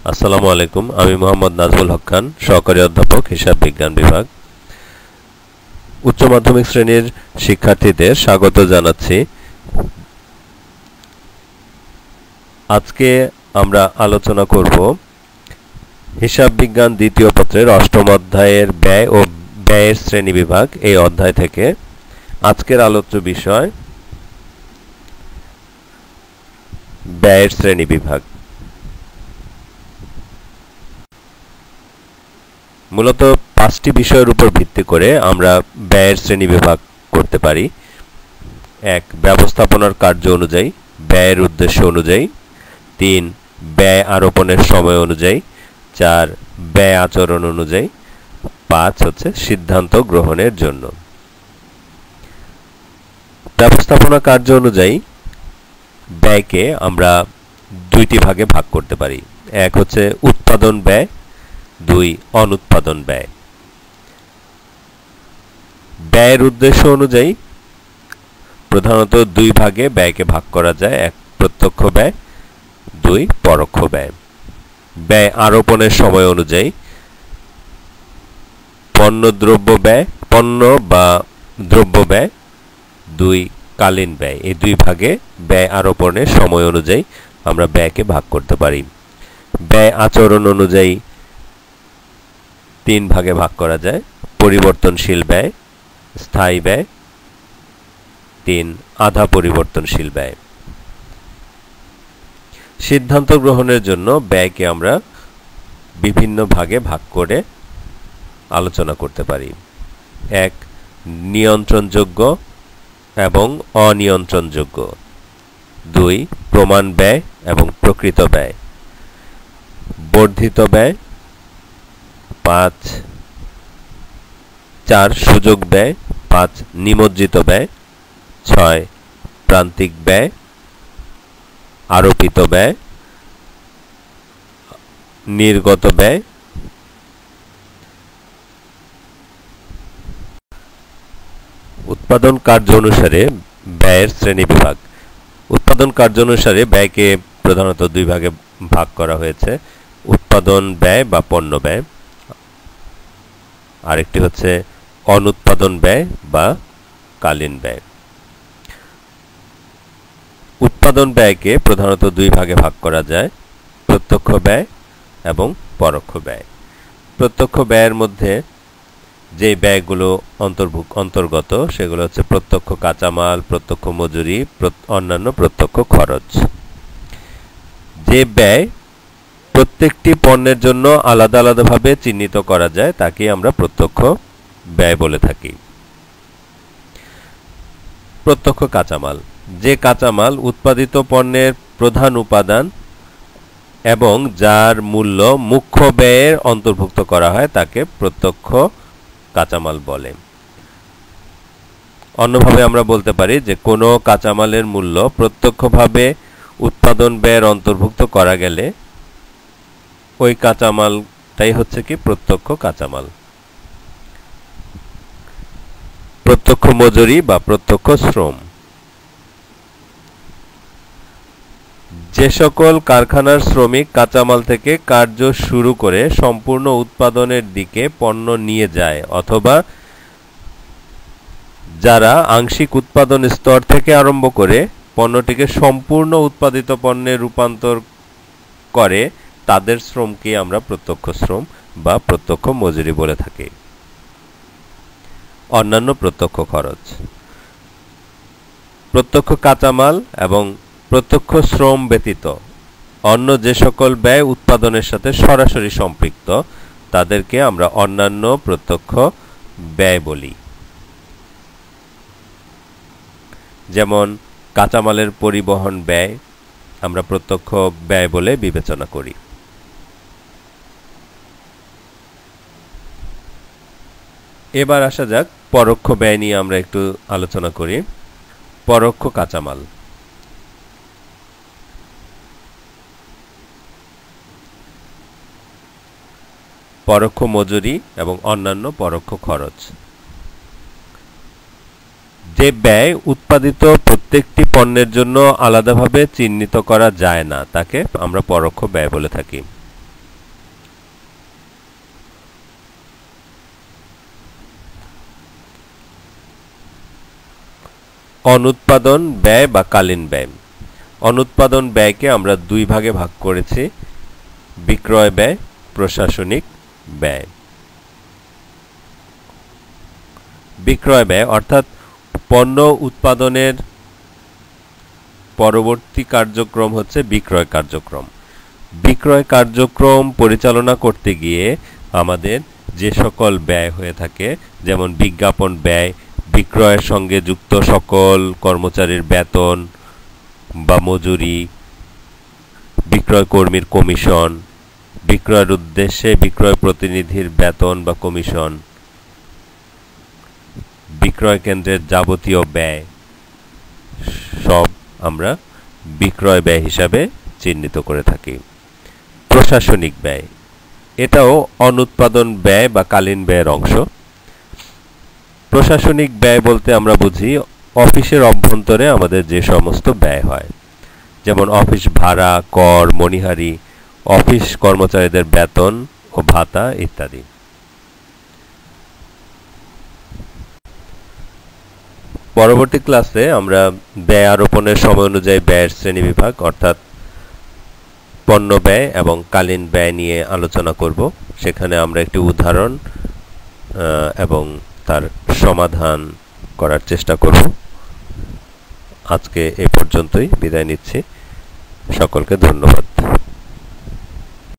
আসসালামু আলাইকুম। আমি মোহাম্মদ নাজমুল হক খান, সহকারী অধ্যাপক, হিসাব বিজ্ঞান বিভাগ। উচ্চ মাধ্যমিক শ্রেণীর শিক্ষার্থীদের স্বাগত জানাচ্ছি। আজকে আমরা আলোচনা করব হিসাব বিজ্ঞান দ্বিতীয় পত্রের অষ্টম অধ্যায়ের ব্যয় ও ব্যয়ের শ্রেণী বিভাগ, এই অধ্যায় থেকে। আজকের আলোচ্য বিষয় ব্যয়ের শ্রেণী বিভাগ। মূলত 5টি বিষয়ের উপর ভিত্তি করে আমরা ব্যয়ের শ্রেণী বিভাগ করতে পারি। 1. ব্যবস্থাপনার কার্য অনুযায়ী, ব্যয়ের উদ্দেশ্য অনুযায়ী। 3. ব্যয় আরোপণের সময় অনুযায়ী। 4. ব্যয় আচরণ অনুযায়ী। 5 হচ্ছে সিদ্ধান্ত গ্রহণের জন্য। ব্যবস্থাপনা কার্য অনুযায়ী ব্যয়কে আমরা 2টি ভাগে ভাগ করতে পারি। 1 হচ্ছে উৎপাদন ব্যয়, 2 অনুৎপাদন ব্যয়। ব্যয়ের উদ্দেশ্য অনুযায়ী প্রধানত 2 ভাগে ব্যয়কে ভাগ করা যায়। 1 প্রত্যক্ষ ব্যয়, 2 পরোক্ষ ব্যয়। ব্যয় আরোপণের সময় অনুযায়ী পণ্য বা দ্রব্য ব্যয়, 2 কালীন ব্যয়। এই 2 ভাগে ব্যয় আরোপণের সময় অনুযায়ী আমরা ব্যয়কে ভাগ করতে পারি। ব্যয় আচরণ অনুযায়ী 3 ভাগে ভাগ করা যায়। পরিবর্তনশীল ব্যয়, স্থায়ী ব্যয়, 3 আধা পরিবর্তনশীল ব্যয়। সিদ্ধান্ত গ্রহণের জন্য ব্যয়কে আমরা বিভিন্ন ভাগে ভাগ করে আলোচনা করতে পারি। 1 নিয়ন্ত্রণযোগ্য এবং অনিয়ন্ত্রণযোগ্য। 2 প্রমাণ ব্যয় এবং প্রকৃত ব্যয়। বর্ধিত ব্যয়। 4 সুযোগ ব্যয়। 5 নিমজ্জিত ব্যয়। 6 প্রান্তিক ব্যয়, আরোপিত ব্যয়, নির্গত ব্যয়। উৎপাদন কার্য অনুসারে ব্যয়ের শ্রেণী বিভাগ। উৎপাদন কার্য অনুসারে ব্যয়কে প্রধানত 2 ভাগে ভাগ করা হয়েছে। উৎপাদন ব্যয় বা পণ্য ব্যয়, আরেকটি হচ্ছে অনুৎপাদন ব্যয় বা কালীন ব্যয়। উৎপাদন ব্যয়কে প্রধানত 2 ভাগে ভাগ করা যায়, প্রত্যক্ষ ব্যয় এবং পরোক্ষ ব্যয়। প্রত্যক্ষ ব্যয়ের মধ্যে যে ব্যয়গুলো অন্তর্গত সেগুলো হচ্ছে প্রত্যক্ষ কাঁচামাল, প্রত্যক্ষ মজুরি, অন্যান্য প্রত্যক্ষ খরচ। যে ব্যয় প্রত্যেকটি পণ্যের জন্য আলাদা আলাদাভাবে চিহ্নিত করা যায় তাকে আমরা প্রত্যক্ষ ব্যয় বলে থাকি। প্রত্যক্ষ কাঁচামাল, যে কাঁচামাল উৎপাদিত পণ্যের প্রধান উপাদান এবং যার মূল্য মুখ্য ব্যয়ের অন্তর্ভুক্ত করা হয় তাকে প্রত্যক্ষ কাঁচামাল বলে। অন্যভাবে আমরা বলতে পারি যে কোনো কাঁচামালের মূল্য প্রত্যক্ষভাবে উৎপাদন ব্যয়ের অন্তর্ভুক্ত করা গেলে ওই কাঁচামালটাই হচ্ছে কি প্রত্যক্ষ কাঁচামাল। প্রত্যক্ষ মজুরি বা প্রত্যক্ষ শ্রম, যে সকল কারখানার শ্রমিক কাঁচামাল থেকে কার্য শুরু করে সম্পূর্ণ উৎপাদনের দিকে পণ্য নিয়ে যায় অথবা যারা আংশিক উৎপাদন স্তর থেকে আরম্ভ করে পণ্যটিকে সম্পূর্ণ উৎপাদিত পণ্যে রূপান্তর করে তাদের শ্রমকে আমরা প্রত্যক্ষ শ্রম বা প্রত্যক্ষ মজুরি বলে থাকি। অন্যান্য প্রত্যক্ষ খরচ, প্রত্যক্ষ কাঁচামাল এবং প্রত্যক্ষ শ্রম ব্যতীত অন্য যে সকল ব্যয় উৎপাদনের সাথে সরাসরি সম্পৃক্ত তাদেরকে আমরা অন্যান্য প্রত্যক্ষ ব্যয় বলি। যেমন কাঁচামালের পরিবহন ব্যয় আমরা প্রত্যক্ষ ব্যয় বলে বিবেচনা করি। এবার আসা যাক পরোক্ষ ব্যয় নিয়ে আমরা একটু আলোচনা করি। পরোক্ষ কাঁচামাল, পরোক্ষ মজুরি এবং অন্যান্য পরোক্ষ খরচ। যে ব্যয় উৎপাদিত প্রত্যেকটি পণ্যের জন্য আলাদাভাবে চিহ্নিত করা যায় না তাকে আমরা পরোক্ষ ব্যয় বলে থাকি। অনুৎপাদন ব্যয় বা কালীন ব্যয়। অনুৎপাদন ব্যয়কে আমরা দুই ভাগে ভাগ করেছি, বিক্রয় ব্যয়, প্রশাসনিক ব্যয়। বিক্রয় ব্যয় অর্থাৎ পণ্য উৎপাদনের পরবর্তী কার্যক্রম হচ্ছে বিক্রয় কার্যক্রম। বিক্রয় কার্যক্রম পরিচালনা করতে গিয়ে আমাদের যে সকল ব্যয় হয়ে থাকে, যেমন বিজ্ঞাপন ব্যয়, বিক্রয়ের সঙ্গে যুক্ত সকল কর্মচারীর বেতন বা মজুরি, বিক্রয় কর্মীর কমিশন, বিক্রয়ের উদ্দেশ্যে বিক্রয় প্রতিনিধির বেতন বা কমিশন, বিক্রয় কেন্দ্রের যাবতীয় ব্যয়, সব আমরা বিক্রয় ব্যয় হিসাবে চিহ্নিত করে থাকি। প্রশাসনিক ব্যয়, এটাও অনুৎপাদন ব্যয় বা কালীন ব্যয়ের অংশ। প্রশাসনিক ব্যয় বলতে আমরা বুঝি অফিসের অভ্যন্তরে আমাদের যে সমস্ত ব্যয় হয়, যেমন অফিস ভাড়া, কর, মণিহারি, অফিস কর্মচারীদের বেতন ও ভাতা ইত্যাদি। পরবর্তী ক্লাসে আমরা ব্যয় আরোপণের সময় অনুযায়ী ব্যয়ের শ্রেণীবিভাগ অর্থাৎ পণ্য ব্যয় এবং কালীন ব্যয় নিয়ে আলোচনা করব। সেখানে আমরা একটি উদাহরণ এবং তার সমাধান করার চেষ্টা করব। আজকে এ পর্যন্তই বিদায় নিচ্ছি। সকলকে ধন্যবাদ।